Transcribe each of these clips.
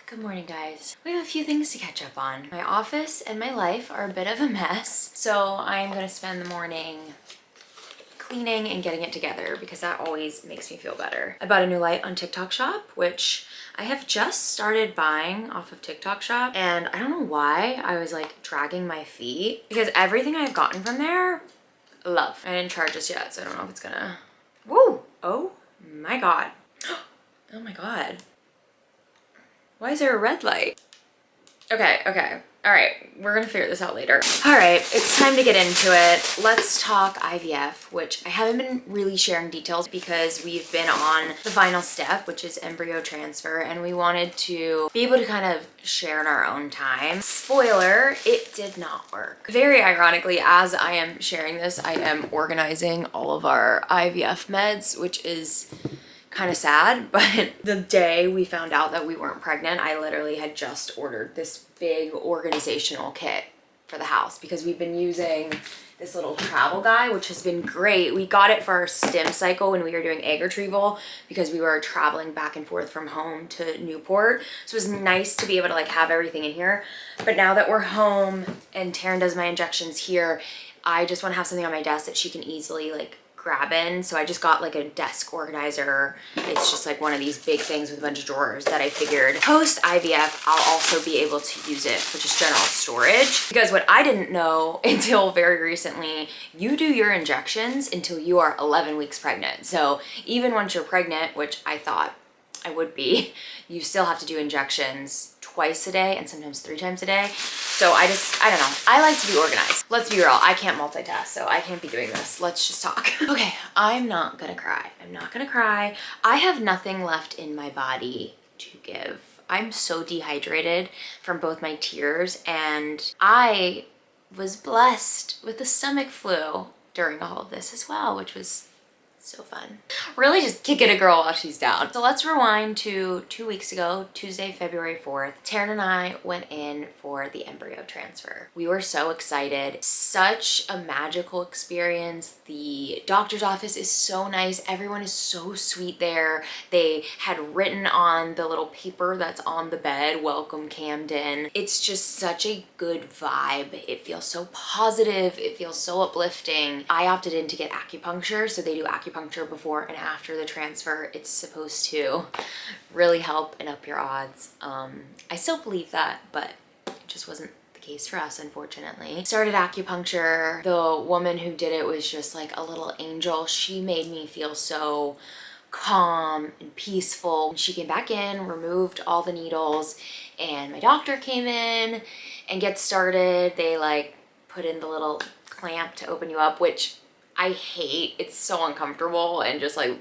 Good morning, guys. We have a few things to catch up on. My office and my life are a bit of a mess, so I'm gonna spend the morning cleaning and getting it together because that always makes me feel better. I bought a new light on TikTok Shop, which I have just started buying off of TikTok Shop, and I don't know why I was like dragging my feet because everything I've gotten from there, love. I didn't charge this yet, so I don't know if it's gonna... Woo! Oh my God. Oh my God. Why is there a red light? Okay. All right, we're gonna figure this out later. All right, it's time to get into it. Let's talk IVF, which I haven't been really sharing details because we've been on the final step, which is embryo transfer, and we wanted to be able to kind of share in our own time. Spoiler, it did not work. Very ironically, as I am sharing this, I am organizing all of our IVF meds, which is kind of sad, but the day we found out that we weren't pregnant, I literally had just ordered this big organizational kit for the house because we've been using this little travel guy, which has been great. We got it for our stim cycle when we were doing egg retrieval because we were traveling back and forth from home to Newport. So it was nice to be able to like have everything in here. But now that we're home and Taryn does my injections here, I just want to have something on my desk that she can easily like grab in. So I just got like a desk organizer. It's just like one of these big things with a bunch of drawers that I figured post IVF I'll also be able to use it for just general storage. Because what I didn't know until very recently, you do your injections until you are 11 weeks pregnant. So even once you're pregnant, which I thought I would be, you still have to do injections twice a day and sometimes 3 times a day. So I don't know. I like to be organized. Let's be real, I can't multitask, so I can't be doing this. Let's just talk. Okay, I'm not gonna cry. I'm not gonna cry. I have nothing left in my body to give. I'm so dehydrated from both my tears, and I was blessed with the stomach flu during all of this as well, which was so fun. Really just kicking a girl while she's down. So let's rewind to 2 weeks ago, Tuesday, February 4th. Taryn and I went in for the embryo transfer. We were so excited. Such a magical experience. The doctor's office is so nice. Everyone is so sweet there. They had written on the little paper that's on the bed, "Welcome Camden." It's just such a good vibe. It feels so positive. It feels so uplifting. I opted in to get acupuncture, so they do acupuncture before and after the transfer. It's supposed to really help and up your odds. I still believe that, but it just wasn't the case for us, unfortunately. Started acupuncture. The woman who did it was just like a little angel. She made me feel so calm and peaceful. She came back in, removed all the needles, and my doctor came in and get started. They like put in the little clamp to open you up, which I hate. It's so uncomfortable and just like,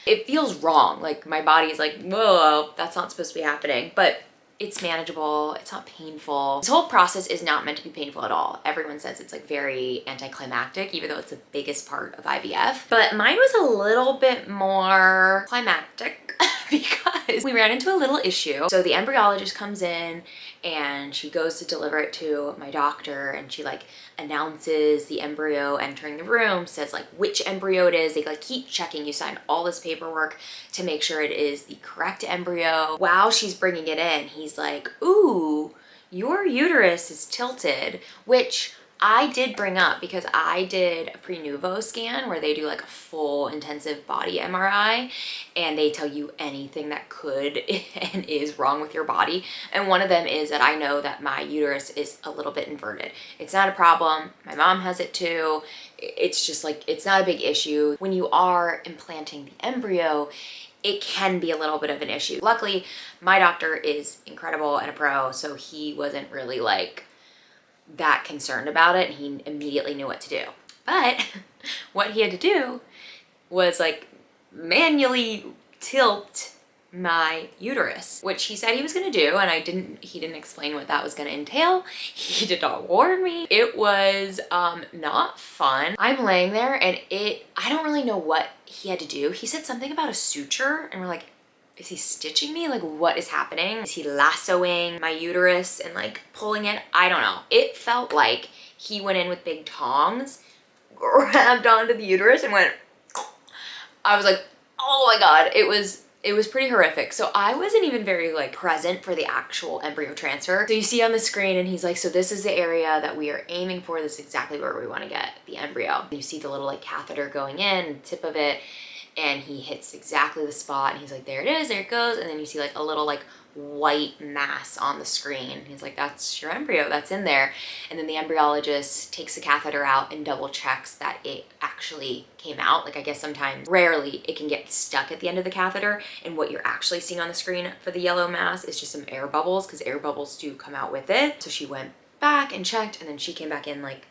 it feels wrong. Like my body's like, whoa, that's not supposed to be happening, but it's manageable. It's not painful. This whole process is not meant to be painful at all. Everyone says it's like very anticlimactic, even though it's the biggest part of IVF. But mine was a little bit more climactic because we ran into a little issue. So the embryologist comes in and she goes to deliver it to my doctor, and she like announces the embryo entering the room, says like which embryo it is. They like keep checking. You sign all this paperwork to make sure it is the correct embryo. While she's bringing it in, he's like, "Ooh, your uterus is tilted," which I did bring up because I did a pre-nuvo scan where they do like a full intensive body MRI, and they tell you anything that could and is wrong with your body. And one of them is that I know that my uterus is a little bit inverted. It's not a problem. My mom has it too. It's just like, it's not a big issue. When you are implanting the embryo, it can be a little bit of an issue. Luckily, my doctor is incredible and a pro, so he wasn't really like that concerned about it, and he immediately knew what to do. But what he had to do was like manually tilt my uterus, which he said he was gonna do, and he didn't explain what that was gonna entail. He did not warn me. It was not fun. I'm laying there and I don't really know what he had to do. He said something about a suture, and we're like, is he stitching me? Like, what is happening? Is he lassoing my uterus and like pulling it? I don't know. It felt like he went in with big tongs, grabbed onto the uterus and went, I was like, oh my God. It was It was pretty horrific. So I wasn't even very like present for the actual embryo transfer. So you see on the screen and he's like, so this is the area that we are aiming for. This is exactly where we want to get the embryo. You see the little like catheter going in, tip of it, and he hits exactly the spot and he's like, there it is, there it goes. And then you see like a little like white mass on the screen. He's like, that's your embryo, that's in there. And then the embryologist takes the catheter out and double checks that it actually came out. Like I guess sometimes, rarely, it can get stuck at the end of the catheter, and what you're actually seeing on the screen for the yellow mass is just some air bubbles, because air bubbles do come out with it. So she went back and checked, and then she came back in like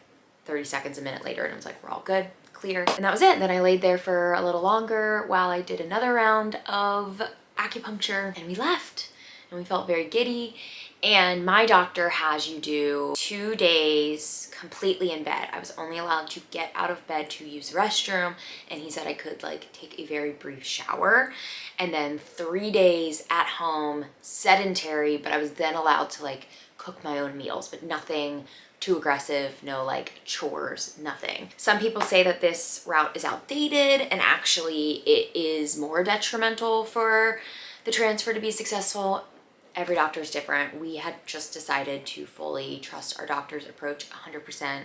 30 seconds, a minute later, and I was like, we're all good, clear. And that was it. And then I laid there for a little longer while I did another round of acupuncture, and we left. And we felt very giddy. And my doctor has you do 2 days completely in bed. I was only allowed to get out of bed to use the restroom, and he said I could like take a very brief shower, and then 3 days at home, sedentary, but I was then allowed to like cook my own meals, but nothing too aggressive, no like chores, nothing. Some people say that this route is outdated, and actually it is more detrimental for the transfer to be successful. Every doctor is different. We had just decided to fully trust our doctor's approach 100%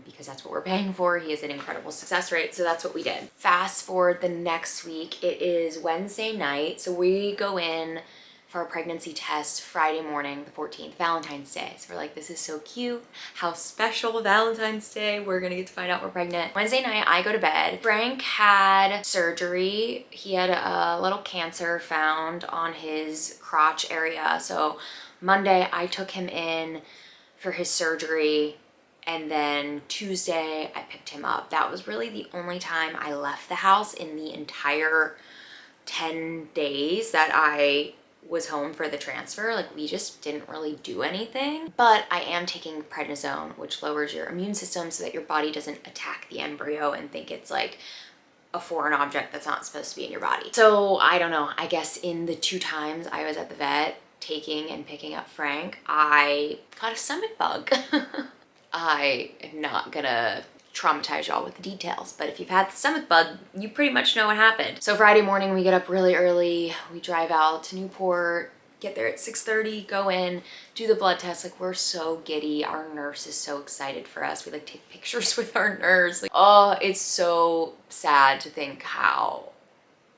because that's what we're paying for. He has an incredible success rate, so that's what we did. Fast forward the next week, it is Wednesday night, so we go in for a pregnancy test Friday morning, the 14th, Valentine's Day. So we're like, this is so cute. How special, Valentine's Day. We're gonna get to find out we're pregnant. Wednesday night, I go to bed. Frank had surgery. He had a little cancer found on his crotch area. So Monday, I took him in for his surgery, and then Tuesday, I picked him up. That was really the only time I left the house in the entire 10 days that I was home for the transfer. Like we just didn't really do anything. But I am taking prednisone, which lowers your immune system so that your body doesn't attack the embryo and think it's like a foreign object that's not supposed to be in your body. So I don't know, I guess in the 2 times I was at the vet taking and picking up Frank, I got a stomach bug. I am not gonna traumatize y'all with the details, but if you've had the stomach bug, you pretty much know what happened. So Friday morning, we get up really early, we drive out to Newport, get there at 6:30, go in, do the blood test. Like we're so giddy. Our nurse is so excited for us. We like take pictures with our nurse. Like, oh, it's so sad to think how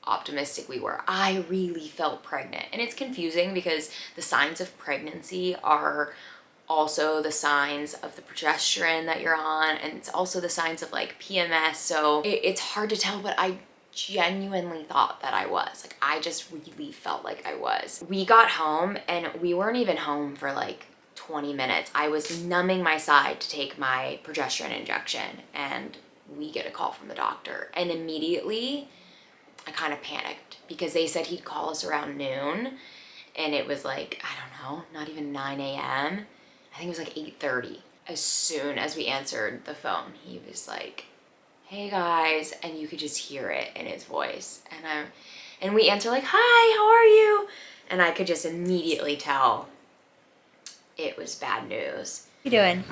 optimistic we were. I really felt pregnant, and it's confusing because the signs of pregnancy are also the signs of the progesterone that you're on, and it's also the signs of like PMS. So it's hard to tell, but I genuinely thought that I was. Like I just really felt like I was. We got home and we weren't even home for like 20 minutes. I was numbing my side to take my progesterone injection, and we get a call from the doctor, and immediately I kind of panicked because they said he'd call us around noon, and it was like, I don't know, not even 9 a.m. I think it was like 8:30. As soon as we answered the phone, he was like, hey guys, and you could just hear it in his voice. And we answer like, hi, how are you? And I could just immediately tell it was bad news. What are you doing?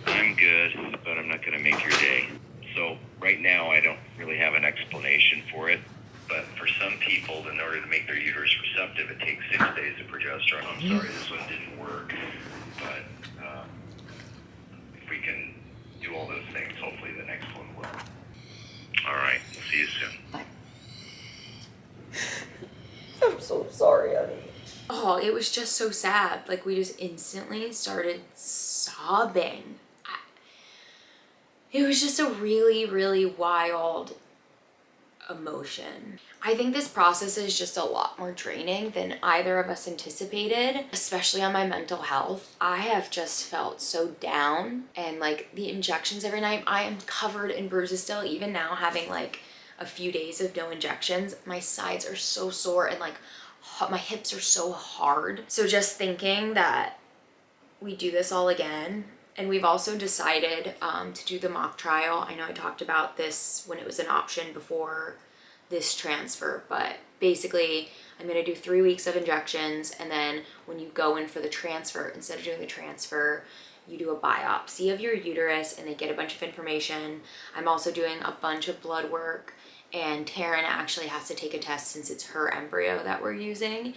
I'm good, but I'm not gonna make your day. So right now I don't really have an explanation for it, but for some people, in order to make their uterus receptive, it takes 6 days of progesterone. I'm sorry this one didn't work, but if we can do all those things, hopefully the next one will. All right, see you soon. Bye. I'm so sorry, honey. Oh, it was just so sad. Like we just instantly started sobbing. It was just a really, really wild emotion. I think this process is just a lot more draining than either of us anticipated, especially on my mental health. I have just felt so down, and like the injections every night, I am covered in bruises still, even now having like a few days of no injections. My sides are so sore, and like my hips are so hard. So just thinking that we do this all again. And we've also decided to do the mock trial. I know I talked about this when it was an option before this transfer, but basically I'm gonna do 3 weeks of injections, and then when you go in for the transfer, instead of doing the transfer, you do a biopsy of your uterus and they get a bunch of information. I'm also doing a bunch of blood work and Taryn actually has to take a test since it's her embryo that we're using.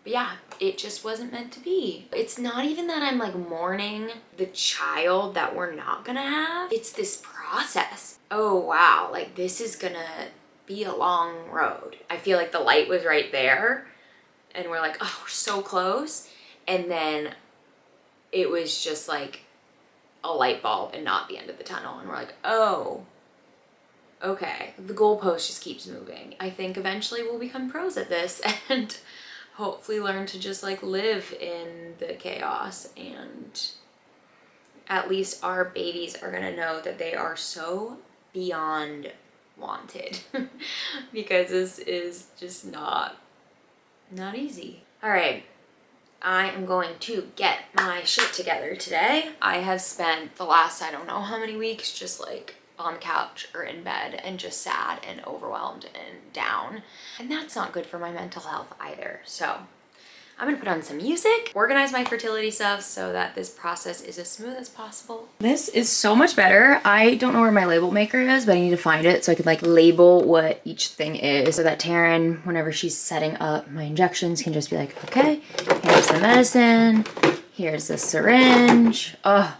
But yeah, it just wasn't meant to be. It's not even that I'm like mourning the child that we're not gonna have. It's this process. Oh wow, like this is gonna be a long road. I feel like the light was right there and we're like, oh, we're so close. And then it was just like a light bulb and not the end of the tunnel. And we're like, oh, okay. The goalpost just keeps moving. I think eventually we'll become pros at this and hopefully learn to just like live in the chaos, and at least our babies are gonna know that they are so beyond wanted because this is just not easy. All right, I am going to get my shit together today. I have spent the last, I don't know how many weeks, just like on the couch or in bed and just sad and overwhelmed and down. And that's not good for my mental health either. So I'm gonna put on some music, organize my fertility stuff so that this process is as smooth as possible. This is so much better. I don't know where my label maker is, but I need to find it so I could like label what each thing is so that Taryn, whenever she's setting up my injections, can just be like, okay, here's the medicine, here's the syringe. Oh,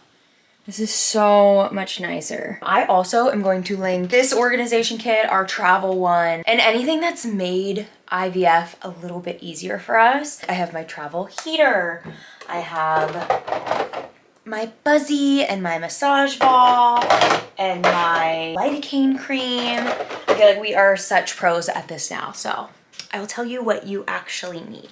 this is so much nicer. I also am going to link this organization kit, our travel one, and anything that's made IVF a little bit easier for us. I have my travel heater. I have my buzzy and my massage ball and my lidocaine cream. I feel like we are such pros at this now. So I will tell you what you actually need.